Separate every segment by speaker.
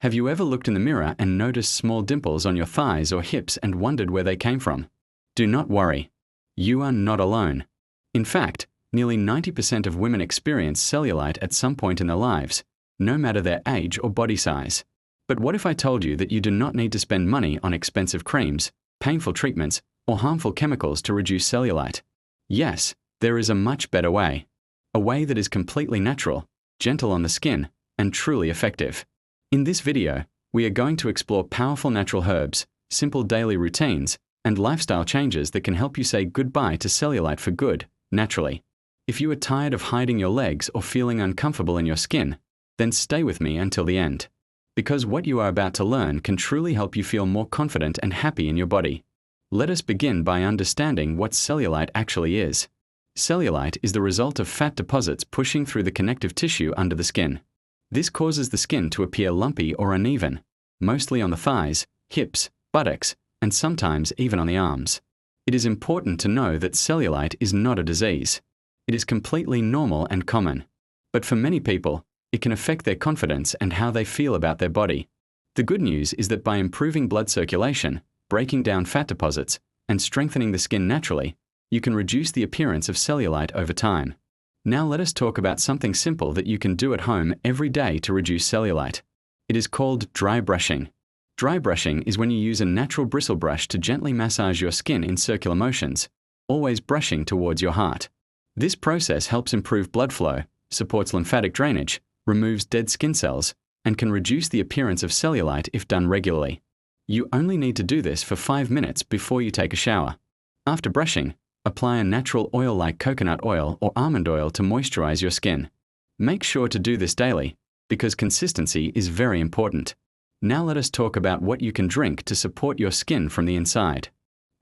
Speaker 1: Have you ever looked in the mirror and noticed small dimples on your thighs or hips and wondered where they came from? Do not worry. You are not alone. In fact, nearly 90% of women experience cellulite at some point in their lives, no matter their age or body size. But what if I told you that you do not need to spend money on expensive creams, painful treatments, or harmful chemicals to reduce cellulite? Yes, there is a much better way. A way that is completely natural, gentle on the skin, and truly effective. In this video, we are going to explore powerful natural herbs, simple daily routines, and lifestyle changes that can help you say goodbye to cellulite for good, naturally. If you are tired of hiding your legs or feeling uncomfortable in your skin, then stay with me until the end. Because what you are about to learn can truly help you feel more confident and happy in your body. Let us begin by understanding what cellulite actually is. Cellulite is the result of fat deposits pushing through the connective tissue under the skin. This causes the skin to appear lumpy or uneven, mostly on the thighs, hips, buttocks, and sometimes even on the arms. It is important to know that cellulite is not a disease. It is completely normal and common. But for many people, it can affect their confidence and how they feel about their body. The good news is that by improving blood circulation, breaking down fat deposits, and strengthening the skin naturally, you can reduce the appearance of cellulite over time. Now let us talk about something simple that you can do at home every day to reduce cellulite. It is called dry brushing. Dry brushing is when you use a natural bristle brush to gently massage your skin in circular motions, always brushing towards your heart. This process helps improve blood flow, supports lymphatic drainage, removes dead skin cells, and can reduce the appearance of cellulite if done regularly. You only need to do this for 5 minutes before you take a shower. After brushing, apply a natural oil like coconut oil or almond oil to moisturize your skin. Make sure to do this daily, because consistency is very important. Now let us talk about what you can drink to support your skin from the inside.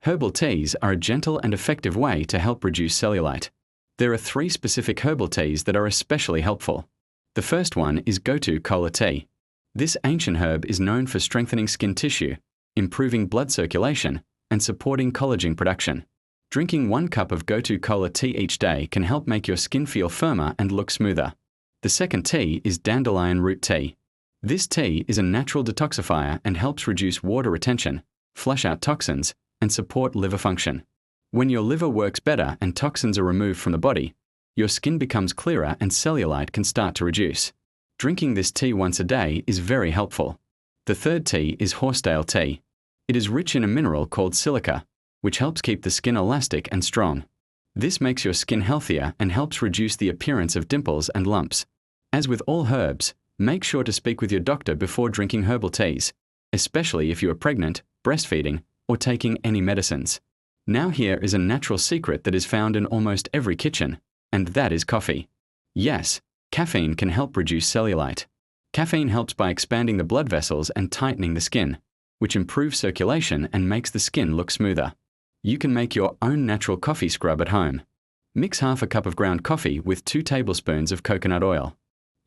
Speaker 1: Herbal teas are a gentle and effective way to help reduce cellulite. There are 3 specific herbal teas that are especially helpful. The first one is gotu kola tea. This ancient herb is known for strengthening skin tissue, improving blood circulation, and supporting collagen production. Drinking 1 cup of gotu kola tea each day can help make your skin feel firmer and look smoother. The second tea is dandelion root tea. This tea is a natural detoxifier and helps reduce water retention, flush out toxins, and support liver function. When your liver works better and toxins are removed from the body, your skin becomes clearer and cellulite can start to reduce. Drinking this tea once a day is very helpful. The third tea is horsetail tea. It is rich in a mineral called silica, which helps keep the skin elastic and strong. This makes your skin healthier and helps reduce the appearance of dimples and lumps. As with all herbs, make sure to speak with your doctor before drinking herbal teas, especially if you are pregnant, breastfeeding, or taking any medicines. Now here is a natural secret that is found in almost every kitchen, and that is coffee. Yes, caffeine can help reduce cellulite. Caffeine helps by expanding the blood vessels and tightening the skin, which improves circulation and makes the skin look smoother. You can make your own natural coffee scrub at home. Mix half a cup of ground coffee with 2 tablespoons of coconut oil.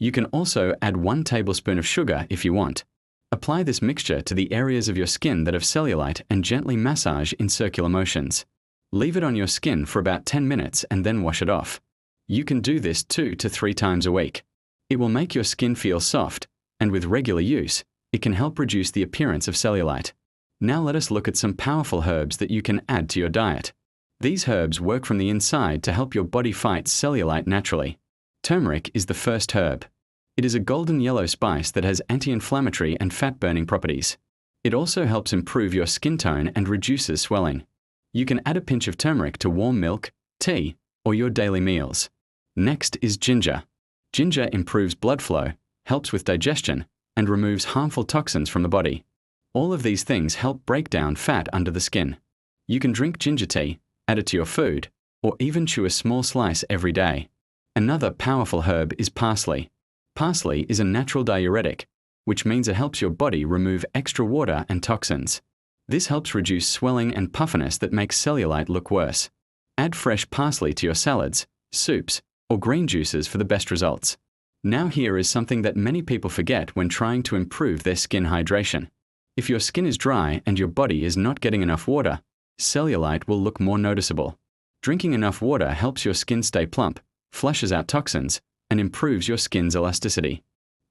Speaker 1: You can also add 1 tablespoon of sugar if you want. Apply this mixture to the areas of your skin that have cellulite and gently massage in circular motions. Leave it on your skin for about 10 minutes and then wash it off. You can do this 2 to 3 times a week. It will make your skin feel soft, and with regular use, it can help reduce the appearance of cellulite. Now let us look at some powerful herbs that you can add to your diet. These herbs work from the inside to help your body fight cellulite naturally. Turmeric is the first herb. It is a golden yellow spice that has anti-inflammatory and fat-burning properties. It also helps improve your skin tone and reduces swelling. You can add a pinch of turmeric to warm milk, tea, or your daily meals. Next is ginger. Ginger improves blood flow, helps with digestion, and removes harmful toxins from the body. All of these things help break down fat under the skin. You can drink ginger tea, add it to your food, or even chew a small slice every day. Another powerful herb is parsley. Parsley is a natural diuretic, which means it helps your body remove extra water and toxins. This helps reduce swelling and puffiness that makes cellulite look worse. Add fresh parsley to your salads, soups, or green juices for the best results. Now here is something that many people forget when trying to improve their skin hydration. If your skin is dry and your body is not getting enough water, cellulite will look more noticeable. Drinking enough water helps your skin stay plump, flushes out toxins, and improves your skin's elasticity.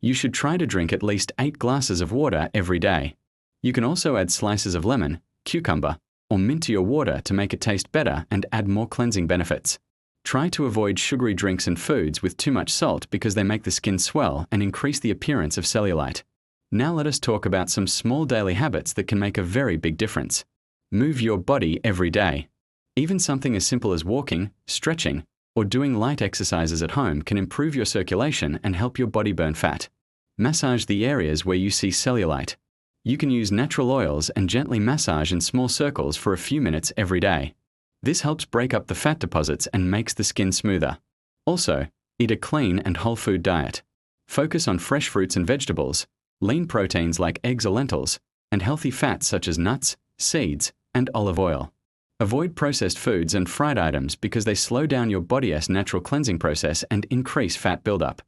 Speaker 1: You should try to drink at least 8 glasses of water every day. You can also add slices of lemon, cucumber, or mint to your water to make it taste better and add more cleansing benefits. Try to avoid sugary drinks and foods with too much salt because they make the skin swell and increase the appearance of cellulite. Now let us talk about some small daily habits that can make a very big difference. Move your body every day. Even something as simple as walking, stretching, or doing light exercises at home can improve your circulation and help your body burn fat. Massage the areas where you see cellulite. You can use natural oils and gently massage in small circles for a few minutes every day. This helps break up the fat deposits and makes the skin smoother. Also, eat a clean and whole food diet. Focus on fresh fruits and vegetables, lean proteins like eggs or lentils, and healthy fats such as nuts, seeds, and olive oil. Avoid processed foods and fried items because they slow down your body's natural cleansing process and increase fat buildup.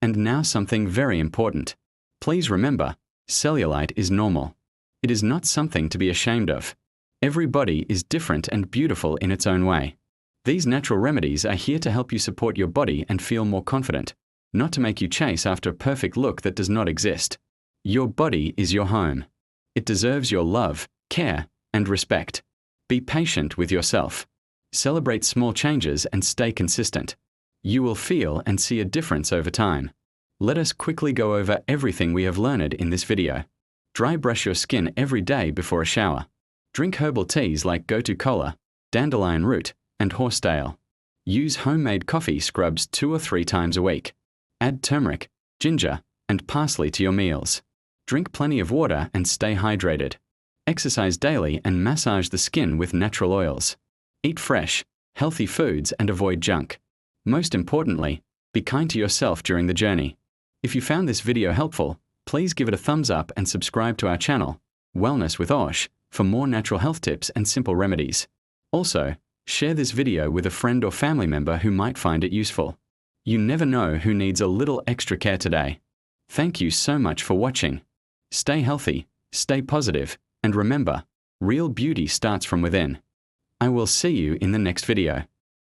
Speaker 1: And now something very important. Please remember, cellulite is normal. It is not something to be ashamed of. Every body is different and beautiful in its own way. These natural remedies are here to help you support your body and feel more confident, not to make you chase after a perfect look that does not exist. Your body is your home. It deserves your love, care, and respect. Be patient with yourself. Celebrate small changes and stay consistent. You will feel and see a difference over time. Let us quickly go over everything we have learned in this video. Dry brush your skin every day before a shower. Drink herbal teas like gotu kola, dandelion root, and horsetail. Use homemade coffee scrubs 2 or 3 times a week. Add turmeric, ginger, and parsley to your meals. Drink plenty of water and stay hydrated. Exercise daily and massage the skin with natural oils. Eat fresh, healthy foods and avoid junk. Most importantly, be kind to yourself during the journey. If you found this video helpful, please give it a thumbs up and subscribe to our channel, Wellness with Arsh, for more natural health tips and simple remedies. Also, share this video with a friend or family member who might find it useful. You never know who needs a little extra care today. Thank you so much for watching. Stay healthy, stay positive, and remember, real beauty starts from within. I will see you in the next video.